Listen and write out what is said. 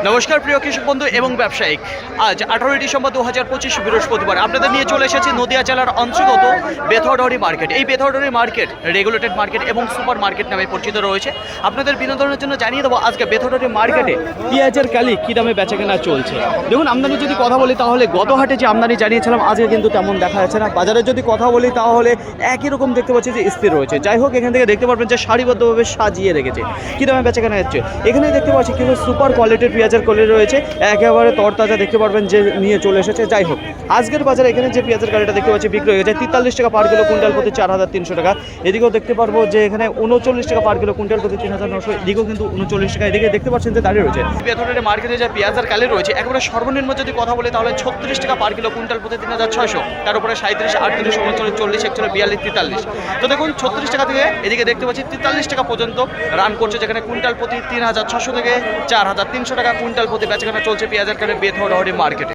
নমস্কার প্রিয় কৃষক বন্ধু এবং ব্যবসায়িক। আজ 18 ডিসেম্বর 2025 বৃহস্পতিবার আপনাদের নিয়ে চলে এসেছি নদিয়া জেলার অন্তর্গত বেথরডি মার্কেট। এই বেথরডি মার্কেট রেগুলেটেড মার্কেট এবং সুপার মার্কেট নামে পরিচিত রয়েছে। আপনাদের বিনোদনের জন্য জানিয়ে দেবো আজকে বেথরডি মার্কেটে পেঁয়াজের কালি কী দামে বেচাকেনা চলছে। দেখুন, আমদানি যদি কথা বলি তাহলে গত হাটে যে আমদানি জানিয়েছিলাম আজকে কিন্তু তেমন দেখা যাচ্ছে না। বাজারে যদি কথা বলি তাহলে একই রকম দেখতে পাচ্ছি যে স্থির রয়েছে। যাই হোক, এখান থেকে দেখতে পারবেন যে সারিবদ্ধভাবে সাজিয়ে রেখেছে। কী দামে বেচাকেনা হচ্ছে এখানে দেখতে পাচ্ছি কিন্তু সুপার কোয়ালিটির পেঁয়াজের কোয়ালিটি রয়েছে, একেবারে তরতাজা দেখতে পারবেন যে নিয়ে চলে এসেছে। যাই হোক, আজকের বাজারে এখানে যে পেঁয়াজের গাড়িটা দেখতে পাচ্ছি বিক্রি হয়ে গেছে 43 টাকা পার কিলো, কুইন্টাল প্রতি 4300 টাকা। এদিকেও দেখতে পারবো যে এখানে 39 টাকা পার কিলো, কুইন্টাল প্রতি 3900। এদিকেও কিন্তু 39 টাকা। এদিকে দেখতে পাচ্ছেন যে দাঁড়িয়ে রয়েছে বেথরডি মার্কেটে যে পেঁয়াজের কালি রয়েছে একেবারে সর্বনিম্ন যদি কথা বলি তাহলে 36 টাকা পার কিলো, কুইন্টাল প্রতি 3600। তার উপরে 37, 38, 39, 40, 41, 42, 43। তো দেখুন 36 টাকা থেকে এদিকে দেখতে পাচ্ছি 43 টাকা পর্যন্ত রান করছে, যেখানে কুইন্টাল প্রতি 3600 থেকে 4300 টাকা কুইন্টাল প্রতি বেচাকেনা চলছে পেঁয়াজের কালি বেথরডি মার্কেটে।